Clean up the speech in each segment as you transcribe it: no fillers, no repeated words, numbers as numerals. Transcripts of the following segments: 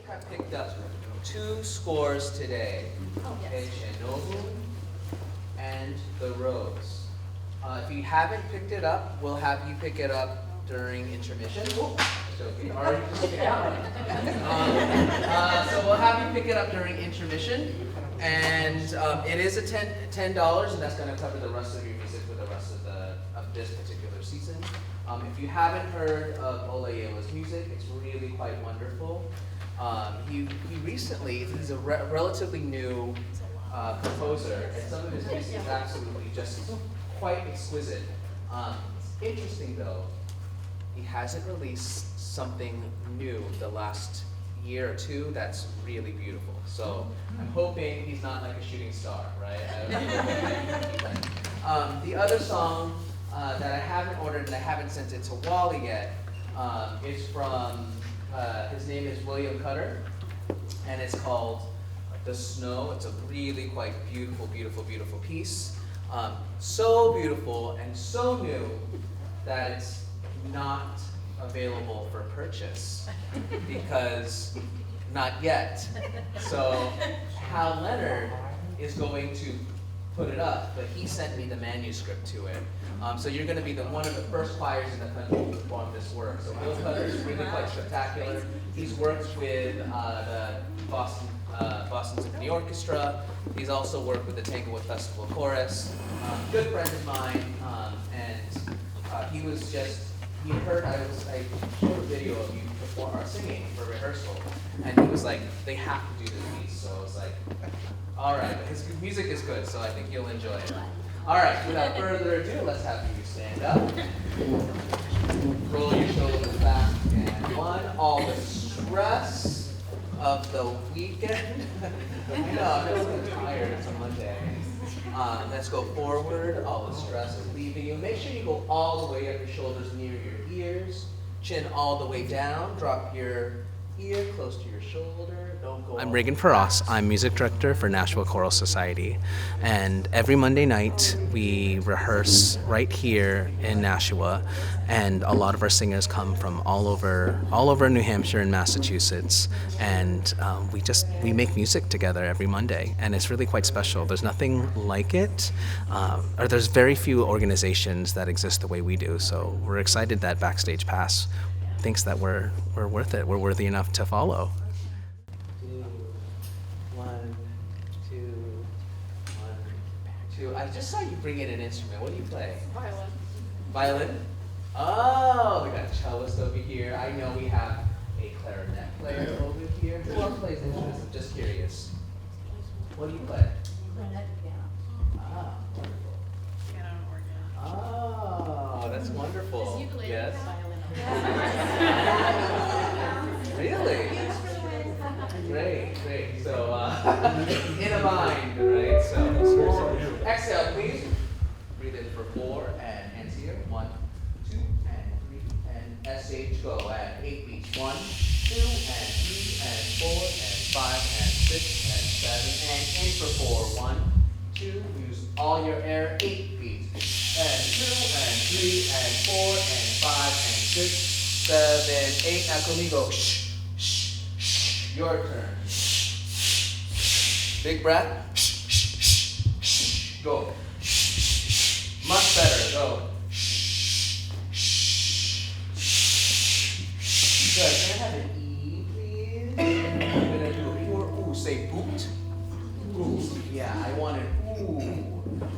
I picked up 2 scores today. Oh, yes. Shinobu and The Rose. If you haven't picked it up, we'll have you pick it up during intermission. So we'll have you pick it up during intermission, and it is a $10, and that's going to cover the rest of your music for the rest of this particular season. If you haven't heard of Olayewa's music, it's really quite wonderful. He recently, he's a relatively new composer, and some of his music is absolutely just quite exquisite. Interesting though, he hasn't released something new the last year or 2 that's really beautiful. So I'm hoping he's not like a shooting star, right? The other song that I haven't ordered and I haven't sent it to Wally yet is from, his name is William Cutter, and it's called The Snow. It's a really quite beautiful, beautiful, beautiful piece. So beautiful and so new that it's not available for purchase because not yet. So Hal Leonard is going to put it up, but he sent me the manuscript to it. So you're going to be one of the first choirs in the country to perform this work. So Bill Cutter is really quite spectacular. He's worked with the Boston Symphony Orchestra. He's also worked with the Tanglewood Festival Chorus. Good friend of mine, and he was just, he heard I showed a video of you perform or singing for rehearsal, and he was like, they have to do this piece. So I was like, all right, but his music is good, so I think you'll enjoy it. All right, without further ado, let's have you stand up. Roll your shoulders back, and 1, all the stress of the weekend. I know, I'm just a little tired, it's a Monday. Let's go forward, all the stress is leaving you. Make sure you go all the way up your shoulders near your ears. Chin all the way down, drop your ear close to your shoulder. Don't go. I'm Reagan Paras. I'm music director for Nashua Choral Society. And every Monday night we rehearse right here in Nashua. And a lot of our singers come from all over New Hampshire and Massachusetts. And we make music together every Monday. And it's really quite special. There's nothing like it. Or there's very few organizations that exist the way we do. So we're excited that Backstage Pass thinks that we're worth it. We're worthy enough to follow. 2, 1, 2, 1, 2. I just saw you bring in an instrument. What do you play? Violin. Violin? Oh, we got a cellist over here. I know we have a clarinet player over here. Who else plays instruments? I'm just curious. What do you play? Clarinet and piano. Ah, wonderful. Piano and organ. Oh, that's wonderful. Is ukulele Yes. violin? Really? Great. So, in a mind, right? So, exhale, please. Breathe in for 4 and hands here. 1, 2, and 3, and SH go. And 8 beats. 1, 2, and 3, and 4, and 5, and 6, and 7, and in for 4. 1, 2. Use all your air. 8 beats. And 2, and 3, and 4, and 5, and 6, 7, 8. Now conmigo. Shh, shh, shh. Your turn. Big breath. Shh, shh, shh, shh. Go. Shh. Much better. Go. Shh, shh, shh. Good. Can I have an E, please? I'm gonna do a pure ooh. Say boot. Ooh. Yeah, I want an ooh,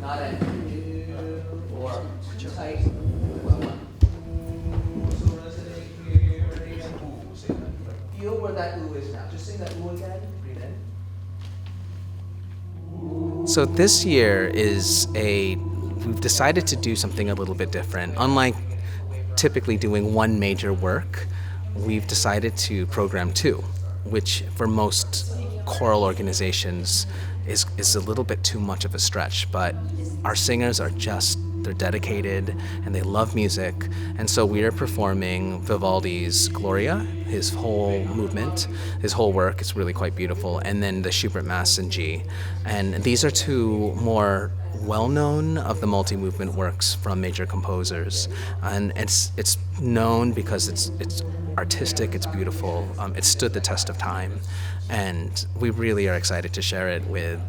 not an ew or too tight. Feel where that ooh is now. Just sing that ooh again. Breathe in. So this year we've decided to do something a little bit different. Unlike typically doing one major work, we've decided to program 2, which for most choral organizations is a little bit too much of a stretch, but our singers are just they're dedicated, and they love music. And so we are performing Vivaldi's Gloria, his whole movement, his whole work. It's really quite beautiful. And then the Shubert Mass in G. And these are two more well-known of the multi-movement works from major composers. And it's known because it's artistic, it's beautiful, it stood the test of time. And we really are excited to share it with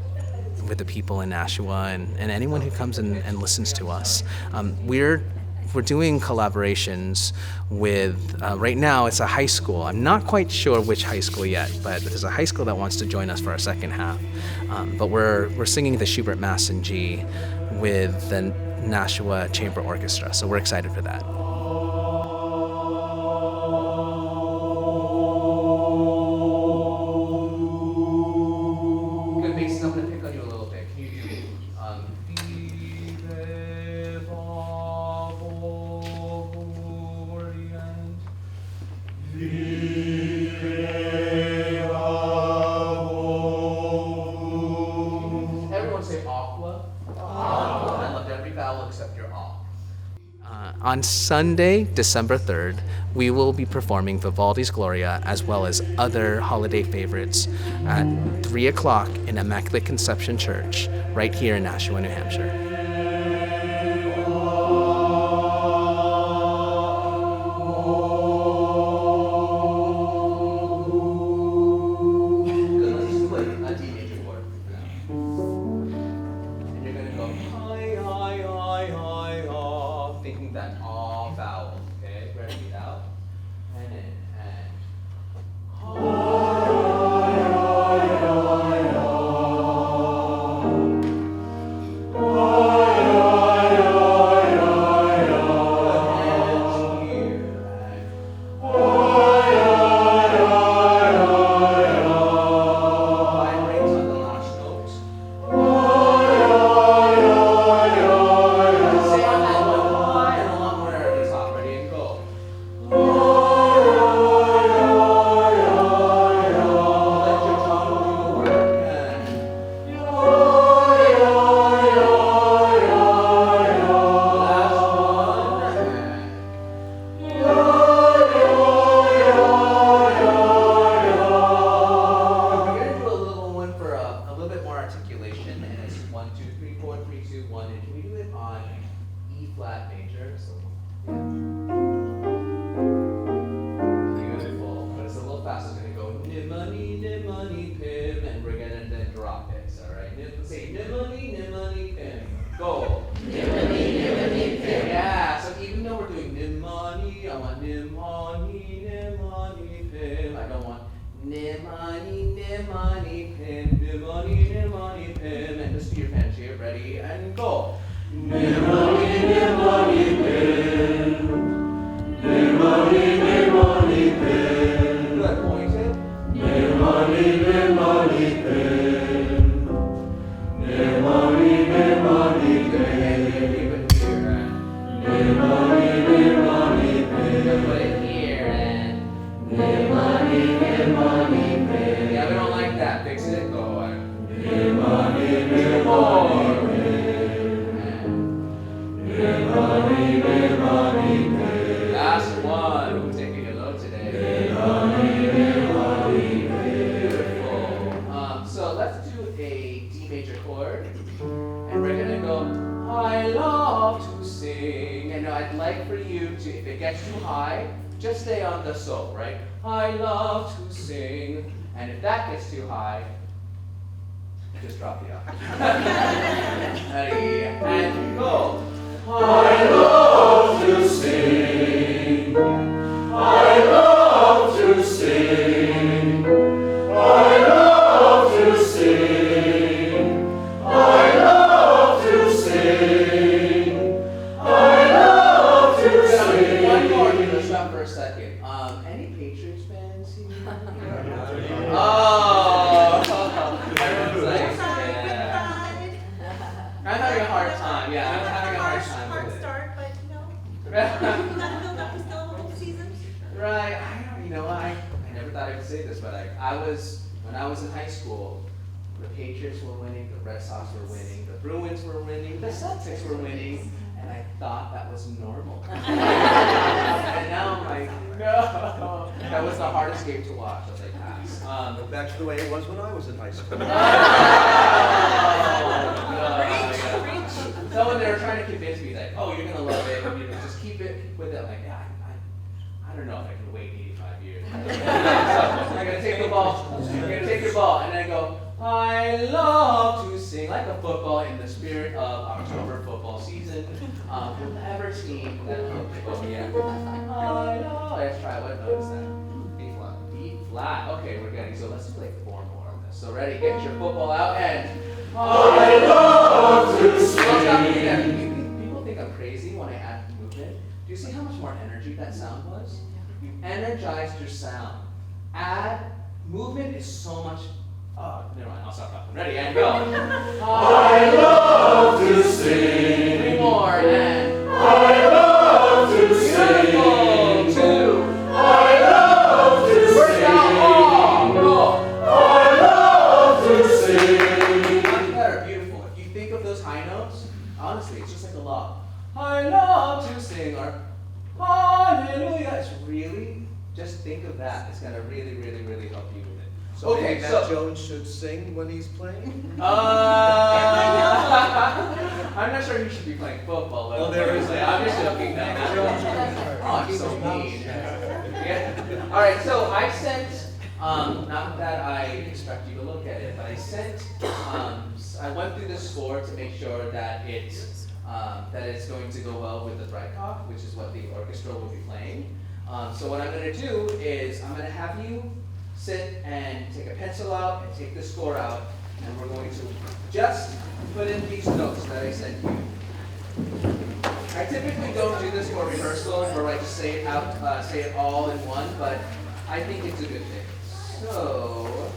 the people in Nashua and anyone who comes and listens to us. We're doing collaborations with, right now it's a high school. I'm not quite sure which high school yet, but there's a high school that wants to join us for our second half. But we're singing the Shubert Mass in G with the Nashua Chamber Orchestra, so we're excited for that. Good bass, I'm gonna pick on you a little bit. Can you do everyone say aqua? Aqua. I loved every vowel except your ah. On Sunday, December 3rd, we will be performing Vivaldi's Gloria as well as other holiday favorites at 3 o'clock in Immaculate Conception Church right here in Nashua, New Hampshire. That ah vowel, okay? Ready, out, and in, and go. Yeah, so even though we're doing nimani, I want nimani, nimani, pim. I don't want nimani, nimani, pim, nimani, nimani, pim. And just do your pen here, ready, and go. Nimani, nimani, pim. Nimani, nimani, pim. Good, point it. Nimani, nimani, pim. Nimani, nimani, pim. Nimani, nimani, pim. Put it here and nimani, nimani, pim. Yeah, we don't like that. Fix it. Go on. Nimani, nimani, pim. Nimani, nimani, pim. Last one. Who's taking a load today? Nimani, nimani, pim. Beautiful. So let's do a D major chord, and we're gonna go. I love to sing, and I'd like for you to, if it gets too high, just stay on the so, right? I love to sing, and if that gets too high, just drop the off. Ready, and go. I love to sing. I love to sing. I love to sing. I love to sing. I love to sing. One more, let's stop for a second. Any Patriots fans here? Oh, everyone's like, yeah. I'm having a hard time. Yeah, I'm having a hard time Hard with it. start, but you know, Right. still a whole season. I don't, you know, I never thought I would say this, but when I was in high school, the Patriots were winning, the Red Sox were winning, the Bruins were winning, the Celtics were winning, and and I thought that was normal. And now I'm like, no. That was the hardest game to watch as I passed. Back to the way it was when I was in high school. So when they were trying to convince me that, oh, you're gonna love it, you know, just keep it with it. I'm like, yeah, I don't know if I can wait 85 years. So I'm gonna take the ball. I'm gonna take the ball, and then I go, I love to sing like a football in the spirit of October football season. Whoever team that oh yeah. I love. Let's try. What note is that? B flat. B flat. Okay, we're getting. So let's play 4 more of this. So ready? Get your football out and. I love to sing. People think I'm crazy when I add movement. Do you see how much more energy that sound was? You energized your sound. Add movement is so much. Oh, never mind. I'll stop talking. Ready? And go. I love to sing. 3 more and. I love to sing. Beautiful. 2. I love to sing. Where's that all? Go. I love to sing. Much better. Beautiful. If you think of those high notes, honestly, it's just like a log. I love to sing or hallelujah. It's really, just think of that. It's going to really, really, really help you with it. So okay, maybe Matt Jones should sing when he's playing? I'm not sure he should be playing football. Well, there is that. I'm just joking now. Matt Jones. Oh, I'm so mean. Yeah. All right, so I sent, not that I expect you to look at it, but I sent, I went through the score to make sure that it's going to go well with the Breitkopf, which is what the orchestra will be playing. So what I'm going to do is I'm going to have you sit and take a pencil out and take the score out, and we're going to just put in these notes that I sent you. I typically don't do this for rehearsal where I just say it out, say it all in one, but I think it's a good thing. So,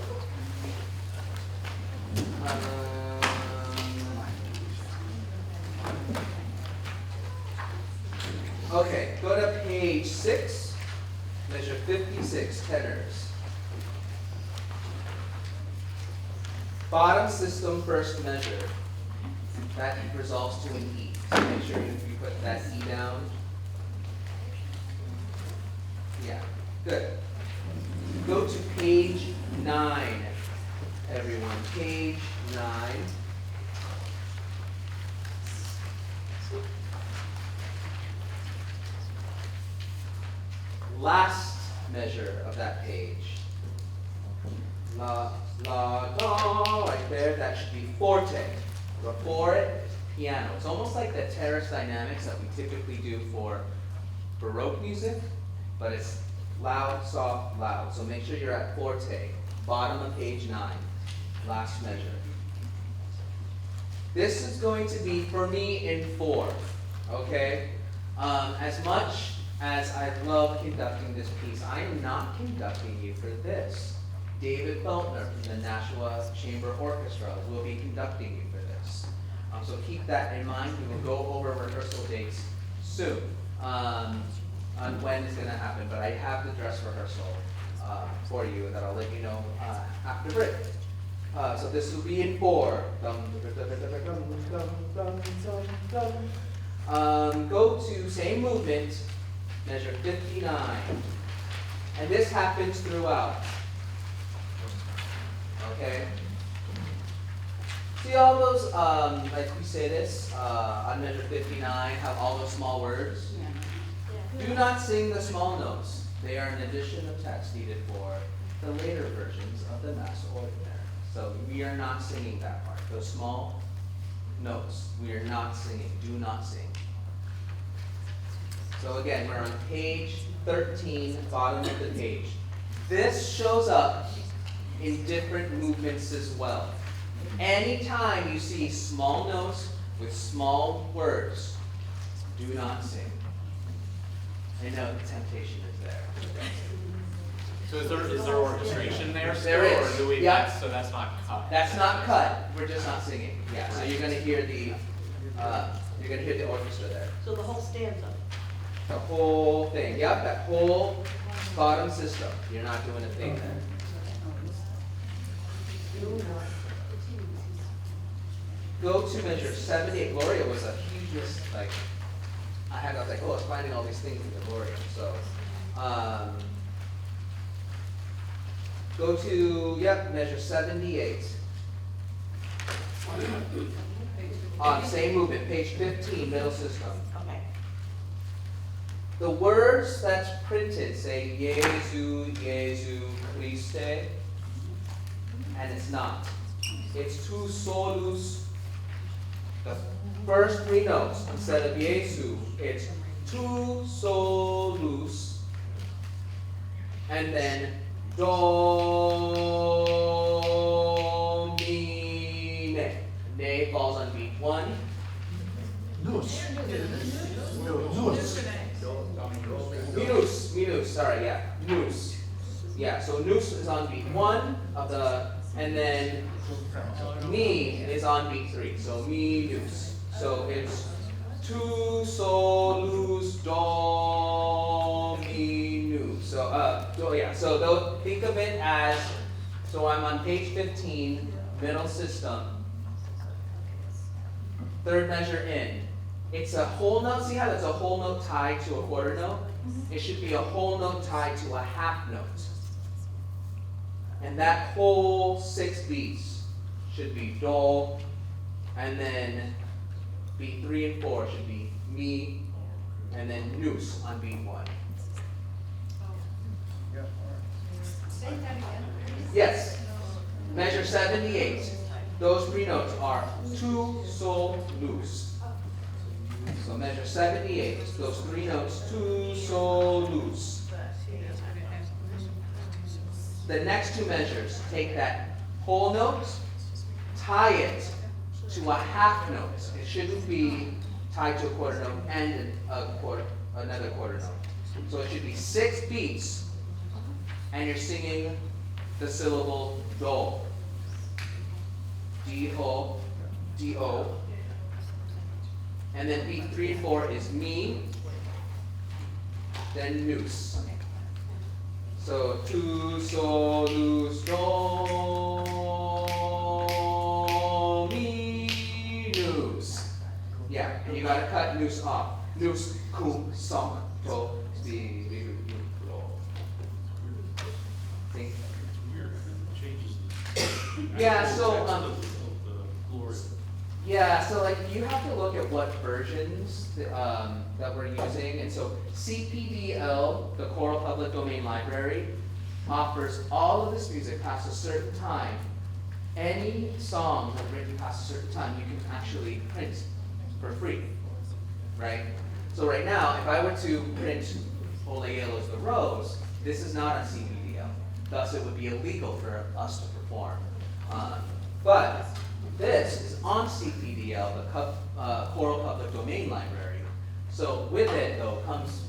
okay, go to page 6, measure 56, tenors. Bottom system first measure. That resolves to an E. So make sure you put that E down. Yeah, good. Go to page 9, everyone. Page 9. Last measure of that page. La, la, la, right there. That should be forte. Before it, piano. It's almost like the terrace dynamics that we typically do for Baroque music, but it's loud, soft, loud. So make sure you're at forte. Bottom of page 9. Last measure. This is going to be, for me, in 4. Okay? As much as I love conducting this piece, I am not conducting you for this. David Feltner from the Nashua Chamber Orchestra will be conducting you for this. So keep that in mind. We will go over rehearsal dates soon on when it's going to happen, but I have the dress rehearsal for you that I'll let you know after break. So this will be in 4. Go to same movement, measure 59. And this happens throughout. Okay? See all those, like we say this, on measure 59, have all those small words? Yeah. Do not sing the small notes. They are an addition of text needed for the later versions of the Mass Ordinary. So we are not singing that part. Those small notes, we are not singing. Do not sing. So again, we're on page 13, bottom of the page. This shows up in different movements as well. Anytime you see small notes with small words, do not sing. I know the temptation is there. So is there orchestration there? There is. Or do we, Yeah. so that's not cut? That's not cut. We're just not singing. Yeah. So you're gonna hear the orchestra there. So the whole stanza. The whole thing. Yep. That whole bottom system. You're not doing a thing there. Go to measure 78. Gloria was a huge I was like, oh, I was finding all these things in the Gloria. So, go to, measure 78. Same movement, page 15, middle system. Okay. The words that's printed say Jesu, Jesu, Christe, and it's not. It's tu solus. The first three notes, instead of Jesu, it's tu solus, and then Domine. Ne falls on beat 1. Minus, sorry, nous. Yeah, so nous is on beat 1 of the, and then mi is on beat 3, so minus. So it's tu solus dominu. So think of it as, so I'm on page 15, middle system, third measure in. It's a whole note. See how that's a whole note tied to a quarter note? It should be a whole note tied to a half note. And that whole 6 beats should be do, and then beat 3 and 4 should be mi, and then nous on beat 1. Say that again. Yes. Measure 78. Those 3 notes are tu, sol, nous. So measure 78. Those 3 notes, tu, sol, nous. The next 2 measures, take that whole note, tie it to a half note. It shouldn't be tied to a quarter note and another quarter note. So it should be 6 beats, and you're singing the syllable do. D-O, D-O. And then beat 3 and 4 is mi, then nous. So tu, sol, nous, do, mi, nous. Yeah, and you gotta cut nous off. Nous, cum, sonk, do, di, di, do. See? Yeah, so like you have to look at what versions that we're using, and so CPDL, the Choral Public Domain Library, offers all of this music past a certain time. Any song that's written past a certain time, you can actually print for free, right? So right now, if I were to print Ole Yellow's The Rose, this is not on CPDL. Thus, it would be illegal for us to perform. But this is on CPDL, the Choral Public Domain Library. So with it, though,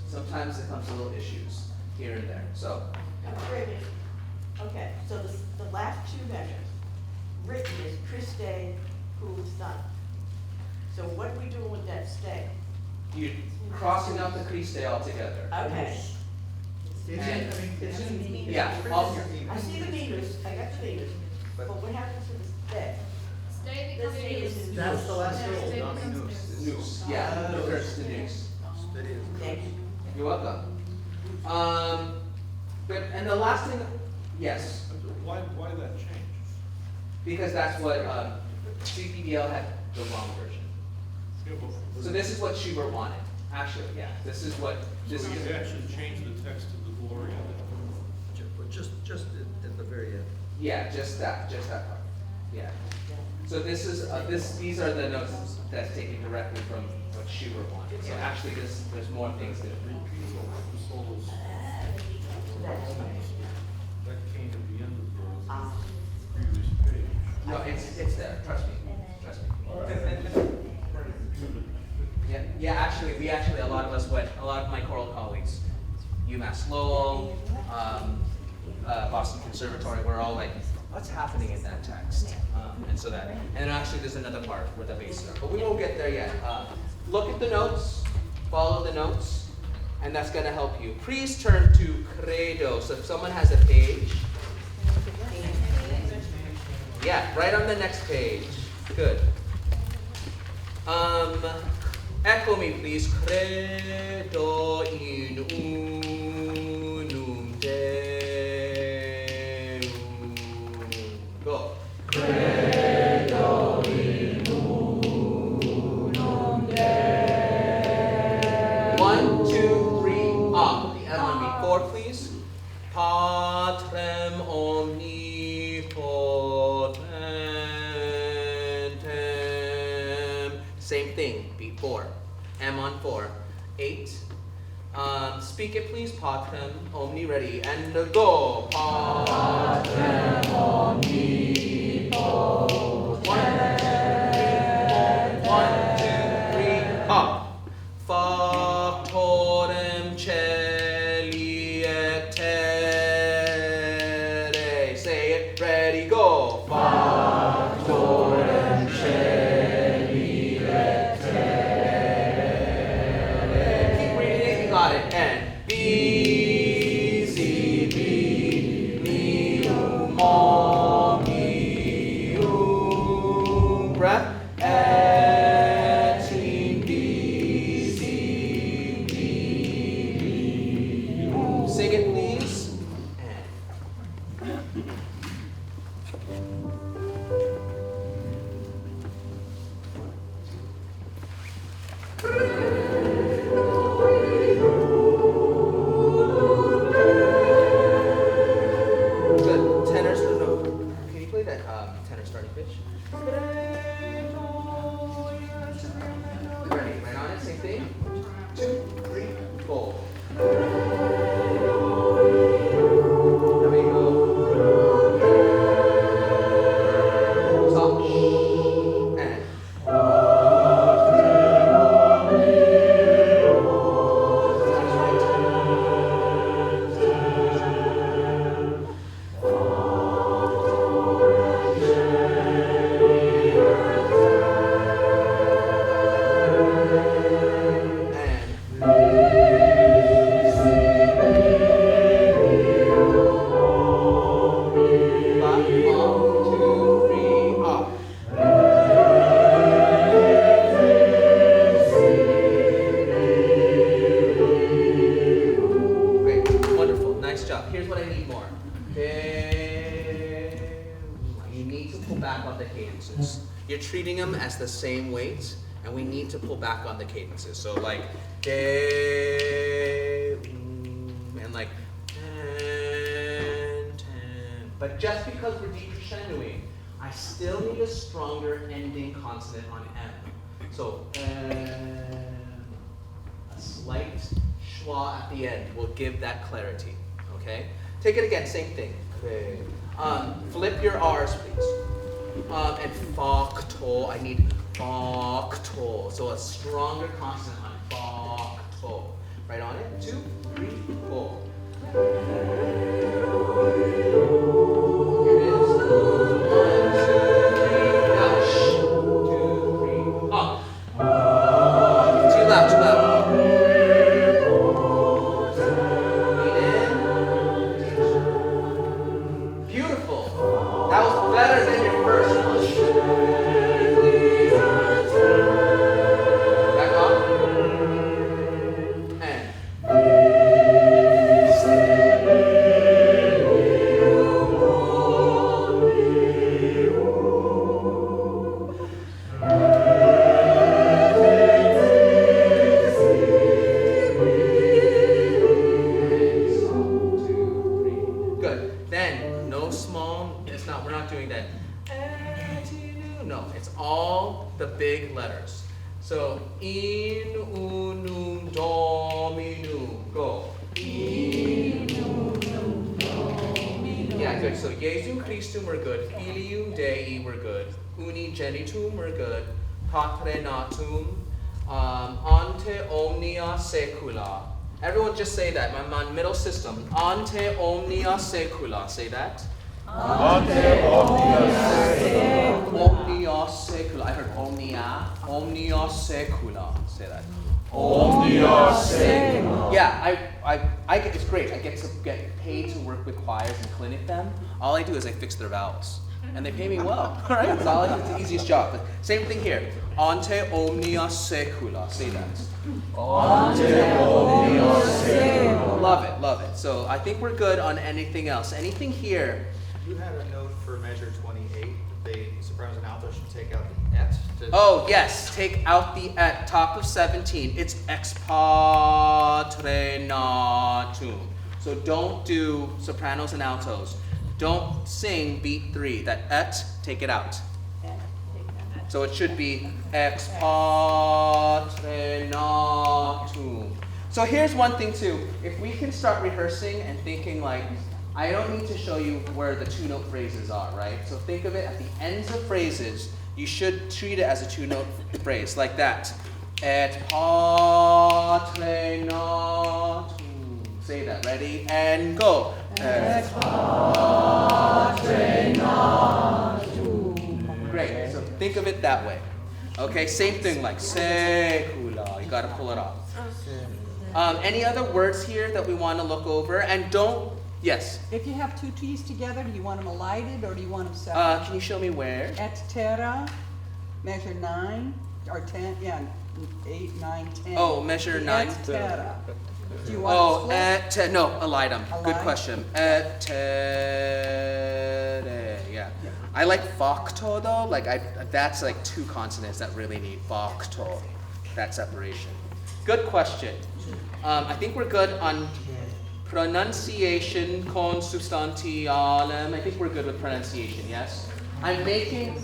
sometimes it comes little issues here and there. So. Wait a minute. Okay, so the last 2 measures, written is Christe, who's done. So what are we doing with that stay? You're crossing out the Christe altogether. Okay. Yeah. I see the meters, I got the meters, but what happens to the stay? Stay The becomes stay news. is. That's the last Yeah, roll, stay Domi becomes nous. news. Nous. Yeah, the first the nous. Thank you. You're welcome. And the last thing, yes, Why that change? because that's what CPDL had the wrong version. Yeah, but So this is what Shubert wanted. Actually, yeah, this is what this so is. you actually changed the text of the Gloria. Just at the very end. Yeah, just that part. Yeah. So this is these are the notes that's taken directly from what Shubert wanted. So actually, there's more things that. The solos, that came at the end of the previous page. No, it's there. Trust me. Trust me. Yeah. Actually, a lot of my choral colleagues, UMass Lowell, Boston Conservatory, we're all like, what's happening in that text? And actually, there's another part where the bass are, but we won't get there yet. Look at the notes, follow the notes, and that's going to help you. Please turn to Credo. So if someone has a page, yeah, right on the next page. Good. Echo me, please. Credo in unum Deum. Go. Credo in unum Deum. 1, 2, 3, up. The M on B4, please. Patrem omnipotentem. Same thing, B4. M on 4. 8. Speak it, please. Patrem omni, ready, and go. Patrem omnipotentem. 1, 2, 3, up. Factorem celi et terrae. Say it, ready, go. Factorem celi et terrae. Keep reading it, you got it. And visibilium omnium. Breath. Et invisibilium. Sing it, please. Good. Tenor, no. Can you play that tenor starting pitch? Ready, right on it, same thing. 2, 3, 4. There we go. Stop. And. Great, wonderful, nice job. Here's what I need more. You need to pull back on the cadences. You're treating them as the same weight, and we need to pull back on the cadences. So like, and like, but just because we're decrescendoing, I still need a stronger ending consonant on M. So, a slight schwa at the end will give that clarity, okay? Take it again, same thing. Okay. Flip your R's, please. And facto, I need facto. So a stronger consonant on facto. Right on it, 2, 3, 4. Here it is. 1, 2, 3, now, 2, 3, up. Too loud, too loud. Beautiful. That was better than your first one. Back up. And. Good. Then, no small, it's not, we're not doing that. No, it's all the big letters. So, in unum dominum. Go. In unum dominum. Yeah, good. So, Jesu Christum, we're good. Filium Dei, we're good. Unigenitum, we're good. Patre natum. Ante omnia secula. Everyone just say that. My middle system. Ante omnia secula. Say that. Ante omnia secula. Omnia secula. I heard omnia. Omnia secula. Say that. Omnia secula. Yeah, I get, it's great. I get to get paid to work with choirs and clinic them. All I do is I fix their vowels. and they pay me well. All right, it's all it's the easiest job. But same thing here. Ante omnia secula. Say that. Ante omnia secula. Love it. So I think we're good on anything else. Anything here? You had a note for measure 28, that sopranos and altos should take out the et. Oh, yes, take out the at top of 17. It's ex patronatum. So don't do sopranos and altos. Don't sing beat 3. That et, take it out. So it should be ex patronatum. So here's one thing too. If we can start rehearsing and thinking like, I don't need to show you where the 2-note phrases are, right? So think of it at the ends of phrases. You should treat it as a 2-note phrase, like that. Et patronatum. Say that, ready? And go. Et patronatum. Great, so think of it that way. Okay, same thing like secula. You gotta pull it off. Any other words here that we want to look over? And don't, yes? If you have two T's together, do you want them elided or do you want them separate? Can you show me where? Et terra, measure 9, or 10, yeah, 8, 9, 10. Oh, measure 9. Et terra. Do you want it split? No, elidum. Good Elide? question. Et tere, yeah. I like facto though, that's like 2 consonants that really need facto, that separation. Good question. I think we're good on pronunciation con substantialem. I think we're good with pronunciation, yes? I'm making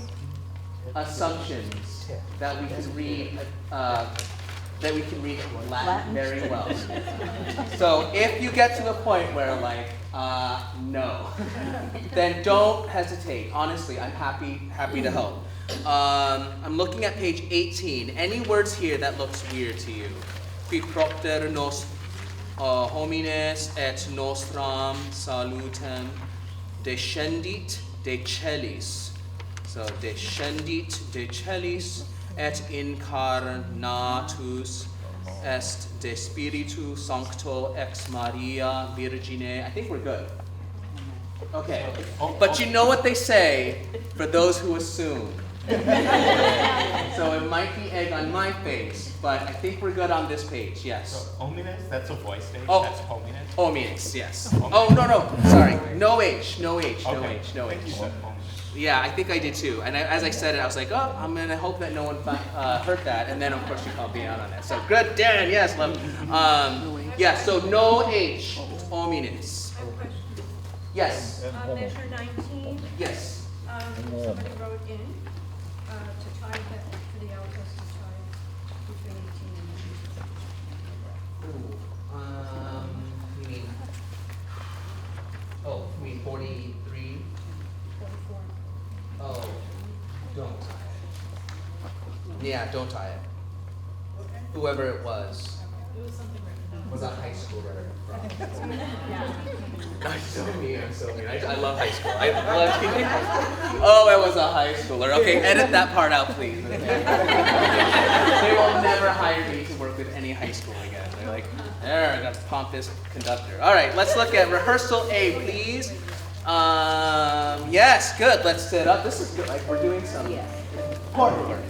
assumptions that we can read Latin very well. So if you get to the point where no, then don't hesitate. Honestly, I'm happy to help. I'm looking at page 18. Any words here that looks weird to you? Qui propter nos homines et nostram salutem descendit de celis. So descendit de celis et incarnatus est de Spiritu Sancto ex Maria Virgine. I think we're good. Okay, but you know what they say for those who assume. So it might be egg on my face, but I think we're good on this page, yes. So, homines, that's a voice stage, Oh. that's homines. Homines, yes. Oh, no, sorry. No H. Okay. No You H. said homines. Yeah, I think I did too. And as I said it, I was like, oh, I'm going to hope that no one heard that. And then, of course, you called me out on that. So good, Dan, yes. Love. Yeah, so no H. Homines. I have a question. Yes. Measure 19, Yes. somebody wrote in to tie that for the altos to tie between 18 and You mean 43? 44. Oh, don't tie it. Yeah, don't tie it. Whoever it was. It was something written down. Was a high schooler. I'm so mean. I love high school. I love teaching high school. Oh, it was a high schooler. Okay, edit that part out, please. They will never hire me to work with any high school again. They're like, there, I got a pompous conductor. All right, let's look at rehearsal A, please. Yes, good. Let's sit up. This is good. Like we're doing some important work.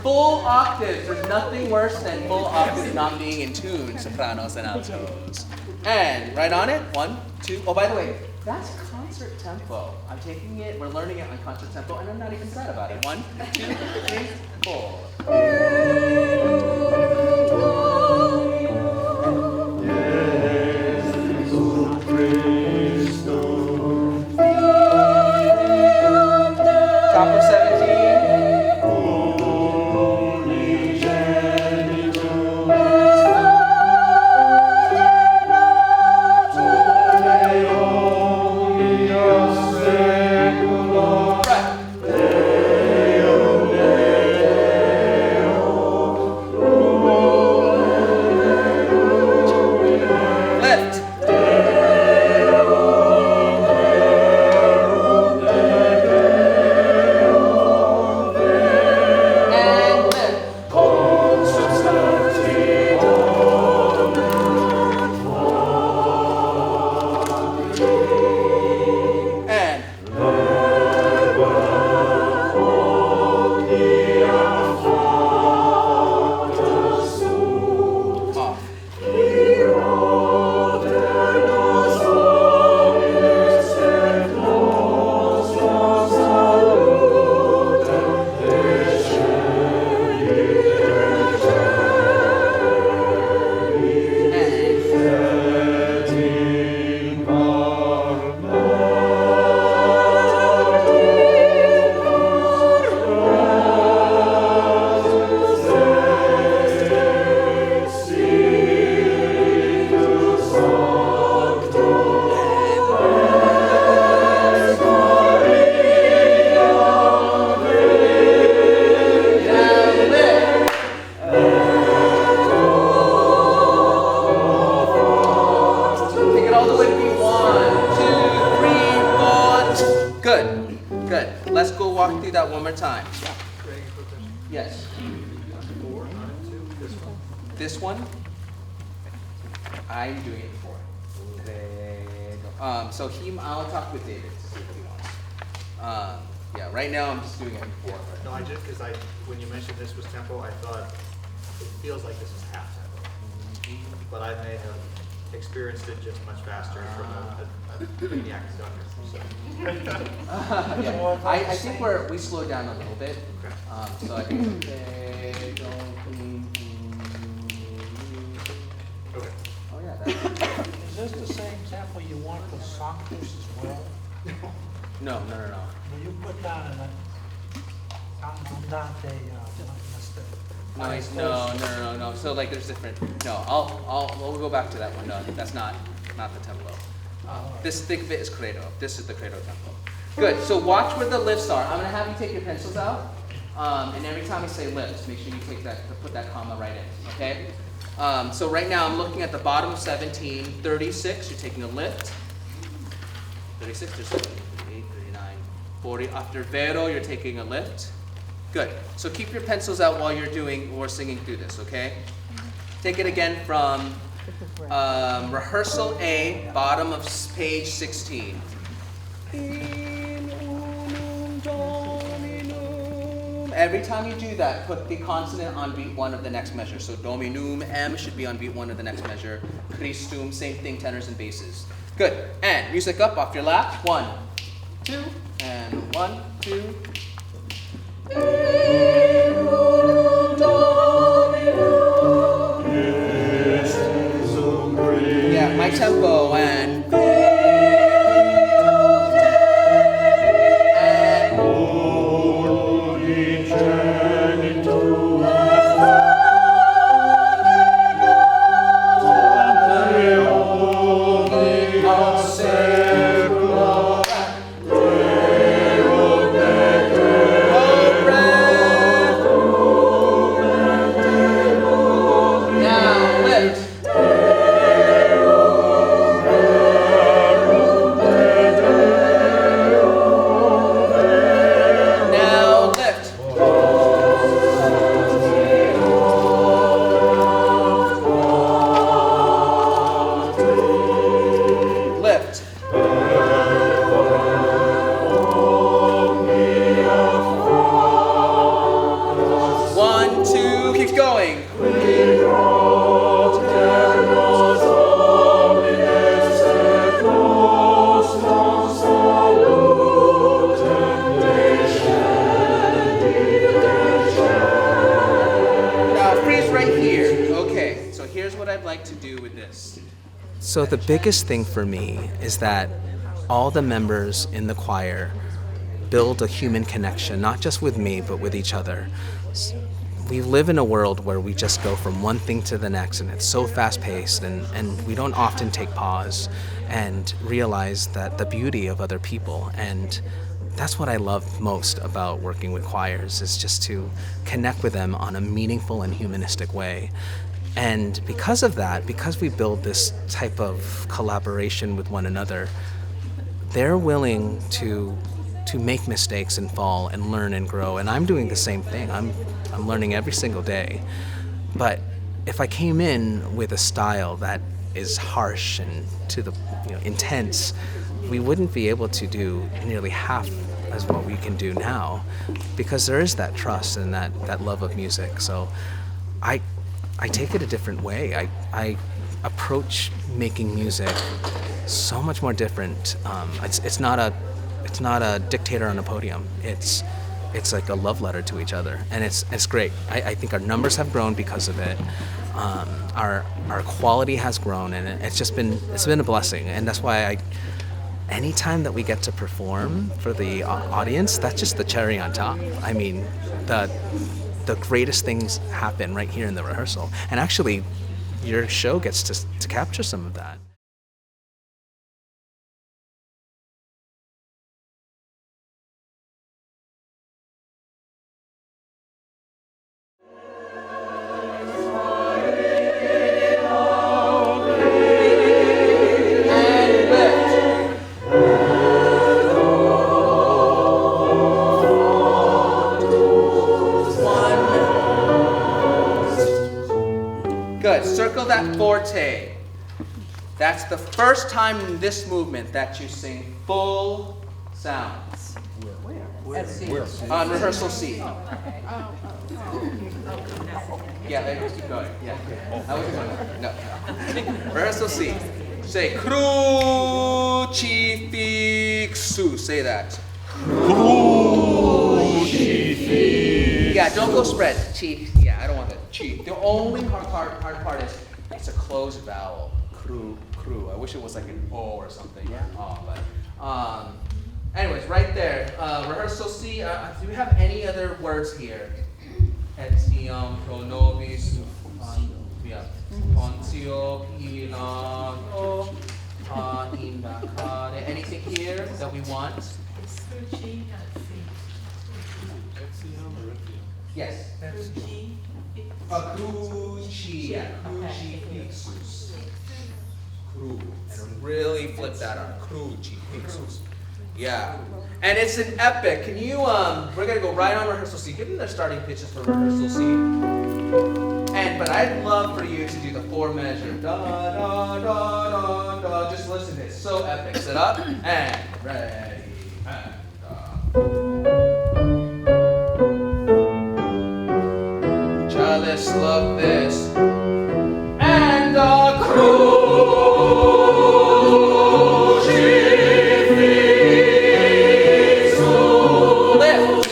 Full octaves. There's nothing worse than full octaves not being in tune, sopranos and altos. And right on it. 1, 2. Oh, by the way, that's concert tempo. I'm taking it. We're learning it on concert tempo, and I'm not even sad about it. 1, 2, 3, 4. Top of 17. Right. do that one more time. Ready, quick question? Yes. 4, 9, 2, this one. This one, I'm doing it for. So I'll talk with David to see what he wants. Yeah, right now I'm just doing it for. No, I just, because when you mentioned this was tempo, I thought, it feels like this is half tempo. But I may have experienced it just much faster from a maniac conductor, so. Yeah, I think we slowed down a little bit. Okay. So I think. Okay. Oh yeah. That's, Is this the same tempo you want for song as well? no. Will you put down an andante, No. So like there's different. No, we'll go back to that one. No, that's not the tempo. This thick bit is credo. This is the credo tempo. Good. So watch where the lifts are. I'm gonna have you take your pencils out, and every time I say lift, make sure you put that comma right in. Okay. So right now I'm looking at the bottom of 17, 36. You're taking a lift. 36, 37, 38, 39, 40. After vero, you're taking a lift. Good. So keep your pencils out while we're singing through this, okay? Take it again from rehearsal A, bottom of page 16. Every time you do that, put the consonant on beat 1 of the next measure. So dominum, M should be on beat 1 of the next measure. Christum, same thing, tenors and basses. Good. And music up off your lap. 1, 2, and 1, 2. Yeah, my tempo and So the biggest thing for me is that all the members in the choir build a human connection, not just with me, but with each other. We live in a world where we just go from one thing to the next, and it's so fast-paced, and we don't often take pause and realize that the beauty of other people. And that's what I love most about working with choirs, is just to connect with them on a meaningful and humanistic way. And because of that, because we build this type of collaboration with one another, they're willing to make mistakes and fall and learn and grow. And I'm doing the same thing. I'm learning every single day. But if I came in with a style that is harsh and to the intense, we wouldn't be able to do nearly half as what we can do now, because there is that trust and that love of music. So I take it a different way. I approach making music so much more different. It's not a dictator on a podium. It's like a love letter to each other, and it's great. I think our numbers have grown because of it. Our quality has grown, and it's been a blessing. And that's why anytime that we get to perform for the audience, that's just the cherry on top. I mean, the greatest things happen right here in the rehearsal. And actually, your show gets to capture some of that. That's the first time in this movement that you sing full sounds. At C. On rehearsal C. Yeah, let's keep going. Yeah. I was going. No. Rehearsal C. Say crucifixu. Say that. Crucifixu. Yeah, don't go spread. Chi. Yeah, I don't want that. Chi. The only hard part is it's a closed vowel. Cru. I wish it was like an O or something. Yeah. But anyways, right there. Rehearsal C. Do we have any other words here? Etiam pro nobis. Yeah. Pontio Pilato. Indacare. Anything here that we want? Yes. Cruci. Yeah. Crucifixus. Cru. And really flip that on. Crucifixus. Yeah. And it's an epic. Can you, we're going to go right on rehearsal C. Give them their starting pitches for rehearsal C. But I'd love for you to do the 4 measure. Da, da, da, da, da. Just listen to it. It's so epic. Sit up and ready. And, Chalice, love this. And lift.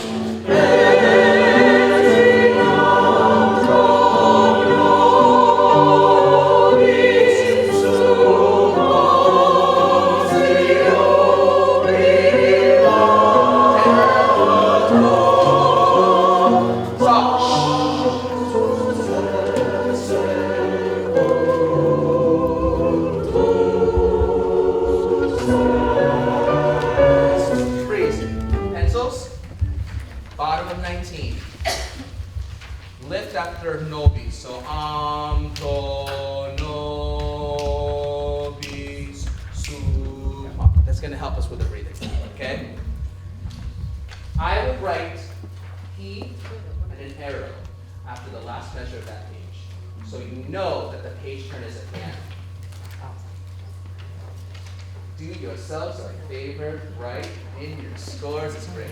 Freeze. Pencils. Bottom of 19. Lift after nobis. So pro nobis sum. That's going to help us with the breathing. Okay? I would write E and an arrow after the last measure of that page. So you know that the page turn is at hand. Do yourselves a favor, write in your scores. It's great.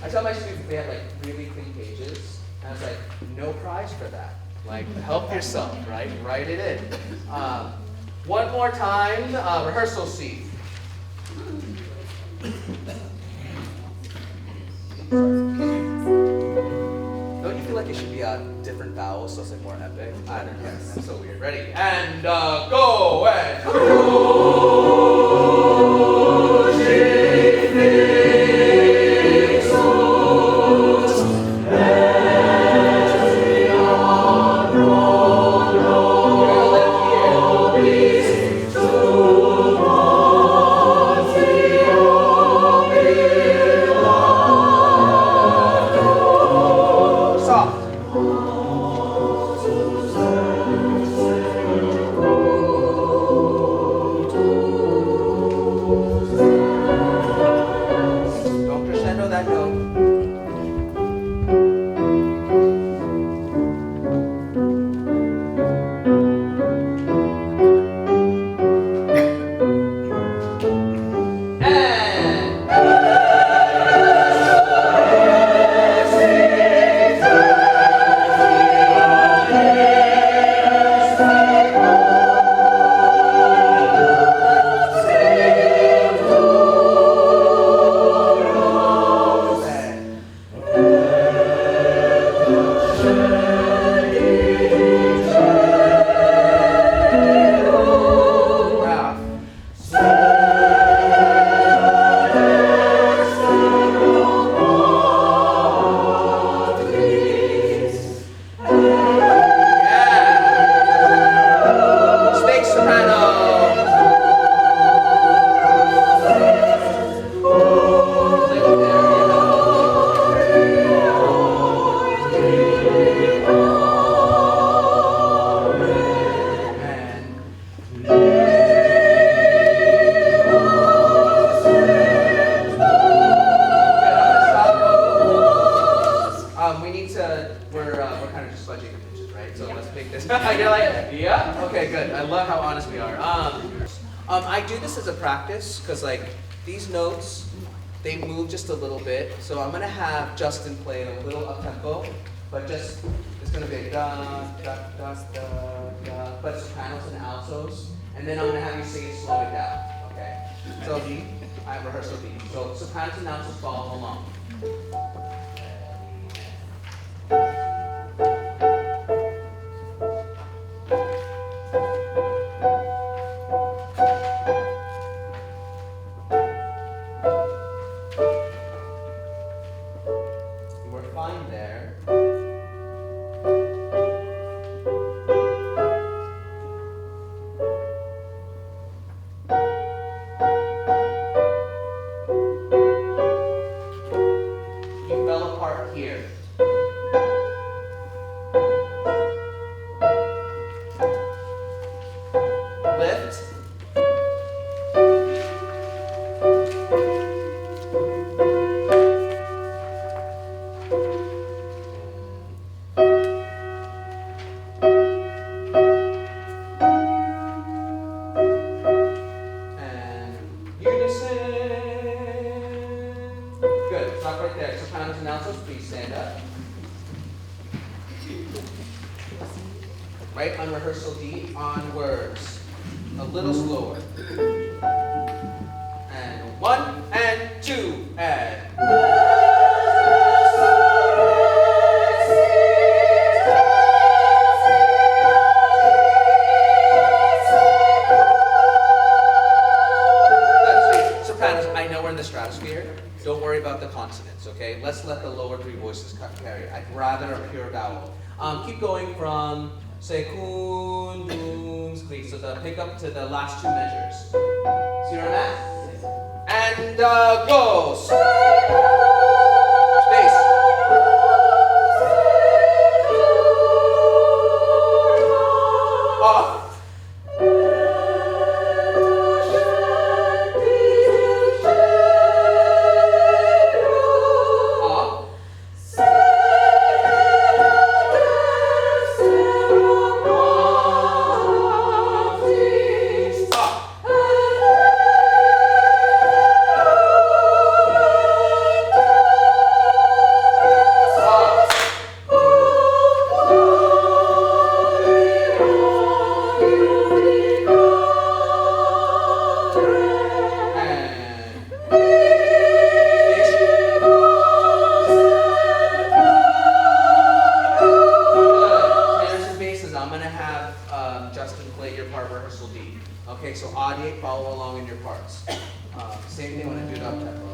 I tell my students they have like really clean pages. And I was like, no prize for that. Like, help yourself, right? Write it in. One more time, rehearsal C. Don't you feel like it should be on different vowels so it's like more epic? I don't know. That's so weird. Ready? And go and as a practice, because like these notes, they move just a little bit. So I'm gonna have Justin play a little up tempo, but just it's gonna be a da da da da da, but sopranos and altos, and then I'm gonna have you sing it slow it down. Okay? So I have rehearsal B. So sopranos and altos follow along. We're fine there. You fell apart here. Lift. And unison. Good. Stop right there. Sopranos and altos, please stand up. Right on rehearsal D, onwards. A little slower. And 1 and 2 and. That's sweet. Sopranos, I know we're in the stratosphere. Don't worry about the consonants, okay? Let's let the lower three voices carry. I'd rather a pure vowel. Keep going from secund, dum, skli. So the pick up to the last two measures. See where I'm at? And go. Space. Off. Off. Justin play your part rehearsal D. Okay, so audiate, follow along in your parts. Same thing when I do it up tempo.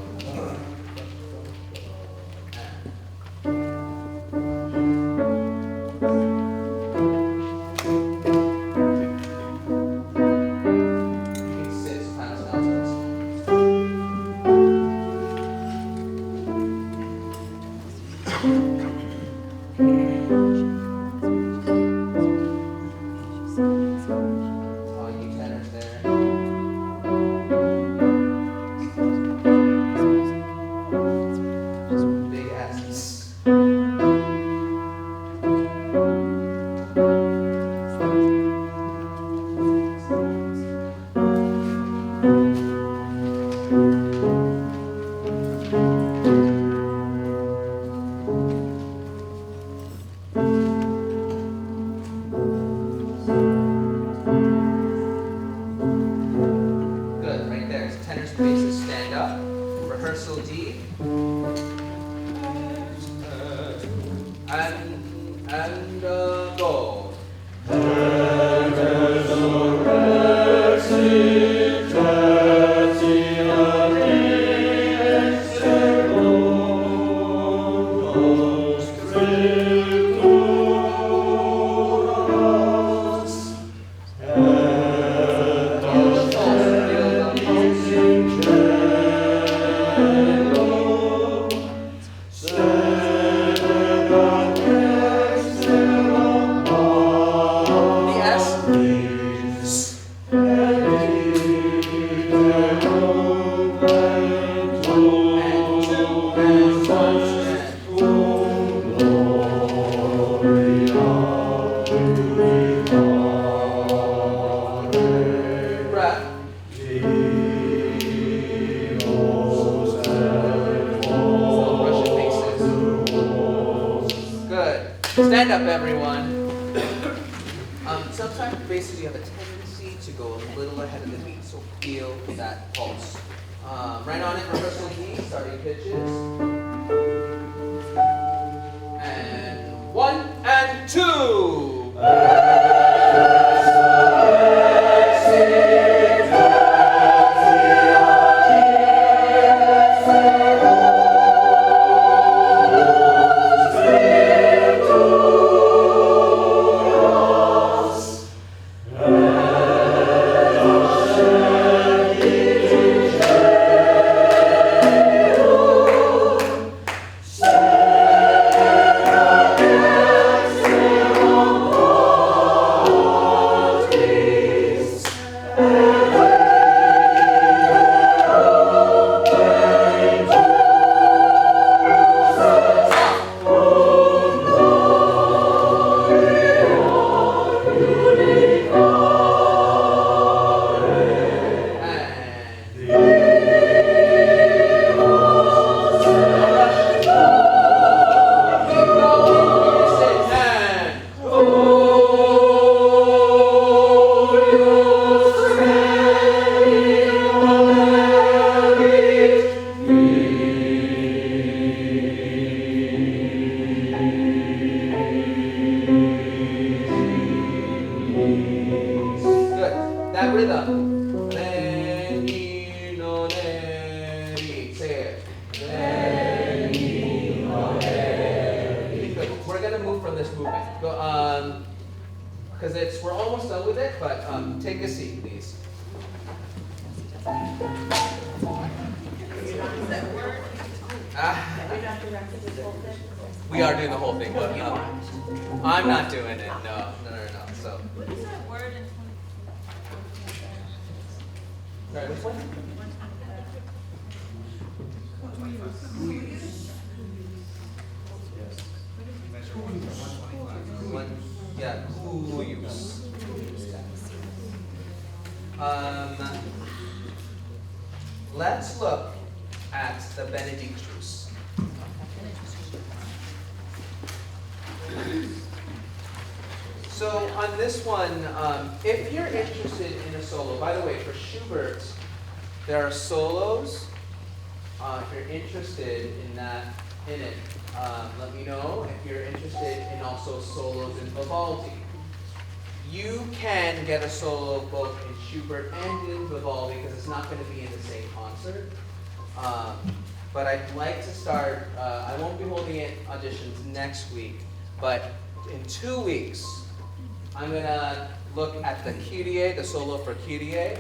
All you tenors there. Big S's. Good, right there. So tenor spaces, stand up. Rehearsal D. And go. The Stand up, everyone. Sometimes basically you have a tendency to go a little ahead of the beat, so feel that pulse. Right on it, rehearsal B, starting pitches. And 1 and 2. We're almost done with it, but take a seat, please. We are doing the whole thing, but I'm not doing it. No. So. What is that word in 20? Sorry, which one? Yeah, use. Let's look at the Benedictus. So on this one, if you're interested in a solo, by the way, for Shubert, there are solos. If you're interested in it, let me know. If you're interested in also solos in Vivaldi, you can get a solo both in Shubert and in Vivaldi because it's not going to be in the same concert. But I'd like to start. I won't be holding auditions next week, but in 2 weeks, I'm going to look at the Kyrie, the solo for Kyrie,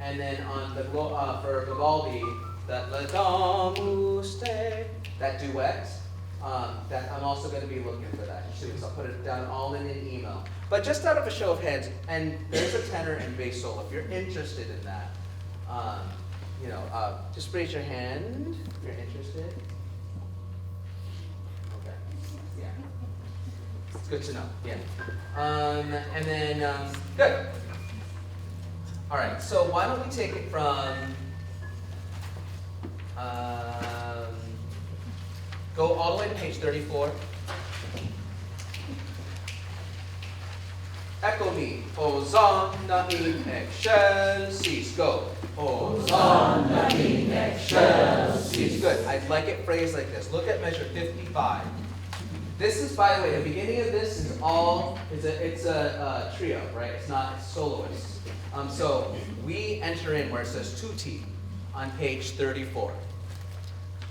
and then on the for Vivaldi, that La Damuste, that duet. That I'm also going to be looking for that in 2 weeks. I'll put it down all in an email. But just out of a show of hands, and there's a tenor and bass solo. If you're interested in that, just raise your hand if you're interested. Okay. Yeah. It's good to know. Yeah. And then good. All right. So why don't we take it from? Go all the way to page 34. Echo me. Hosanna in excelsis. Go. Hosanna in excelsis. Good. I'd like it phrased like this. Look at measure 55. This is, by the way, the beginning of this is it's a trio, right? It's not soloists. So we enter in where it says tutti on page 34.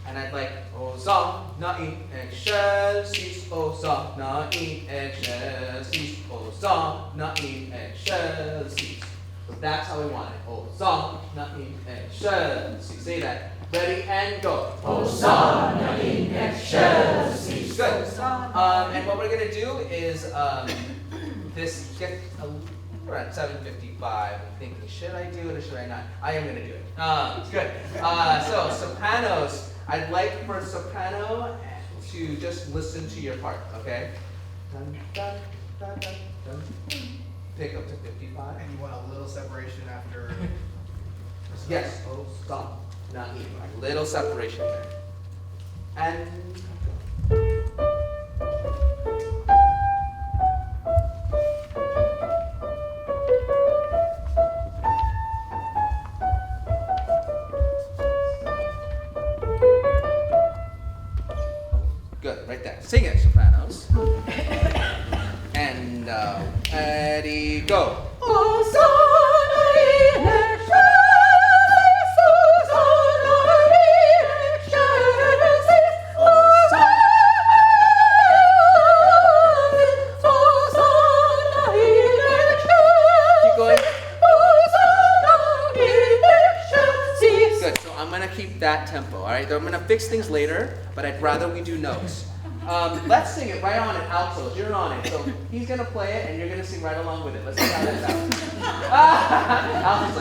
And I'd like, Hosanna in excelsis, Hosanna in excelsis, Hosanna in excelsis. So that's how we want it. Hosanna in excelsis. Say that. Ready and go. Hosanna in excelsis. Good. And what we're going to do is we're at 7:55. I'm thinking, should I do it or should I not? I am going to do it. Good. So sopranos. I'd like for soprano to just listen to your part, okay? Dun, dun, dun, dun, dun. Pick up to 55. And you want a little separation after? Yes. Stop. Not even. A little separation there. And Sing it, sopranos. And ready, go. Keep going. Good. So I'm gonna keep that tempo. All right. I'm gonna fix things later, but I'd rather we do notes. Let's sing it right on it, altos. You're on it. So he's gonna play it, and you're gonna sing right along with it. Let's see how that sounds.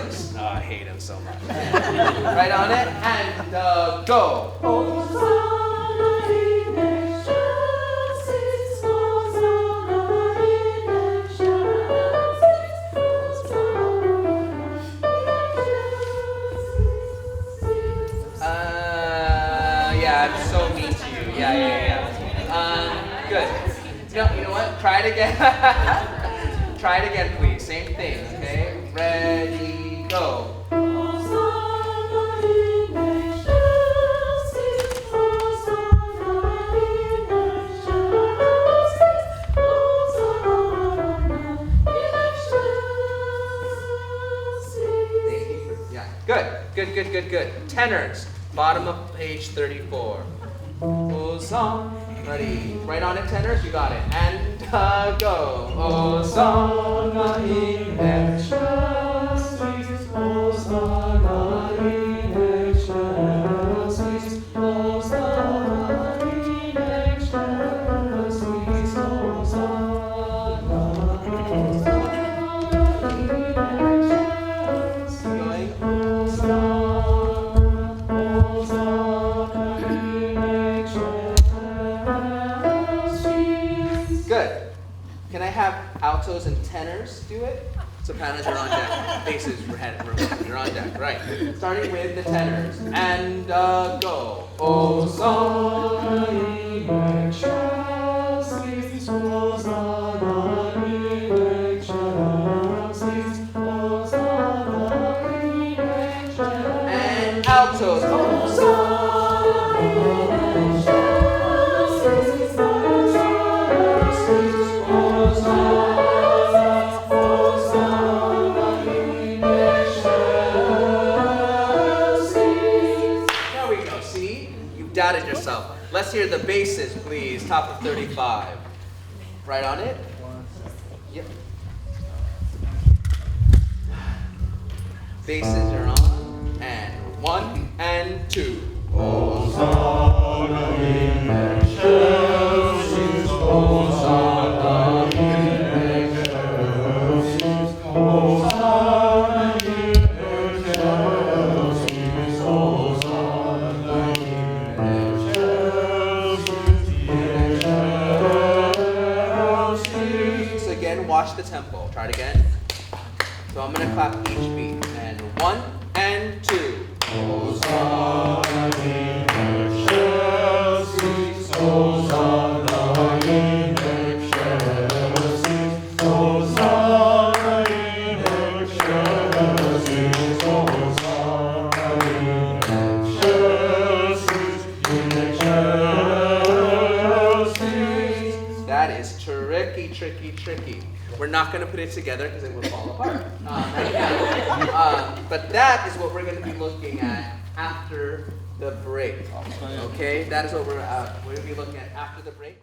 Altos like, oh, I hate him so much. Right on it, and go. Yeah, I'm so mean to you. Yeah. Good. No, you know what? Try it again. Try it again, please. Same thing, okay? Ready, go. Yeah, good. Tenors, bottom of page 34. Hosanna. Ready, right on it, tenors, you got it. And go. Hosanna in excelsis, Hosanna in excelsis, Hosanna in excelsis, Hosanna in excelsis. Going, good. Can I have altos and tenors do it? Sopranos are on deck. Basses, you're on deck. Right. Starting with the tenors. And go. Hosanna in excelsis, Hosanna in excelsis, Hosanna in excelsis. And altos. Hosanna in excelsis, there we go, see? You've doubted yourself. Let's hear the basses, please. Top of 35. Right on it? Yep. Basses are on. And 1 and 2. Hosanna in excelsis, Hosanna in excelsis, Hosanna in excelsis, Hosanna in excelsis. So again, watch the tempo. Try it again. So I'm gonna clap each beat. And 1 and 2. Hosanna in excelsis, Hosanna in excelsis, Hosanna in excelsis, Hosanna in excelsis, in excelsis. That is tricky. We're not going to put it together because it will fall apart. But that is what we're going to be looking at after the break. Okay, that is what we're going to be looking at after the break.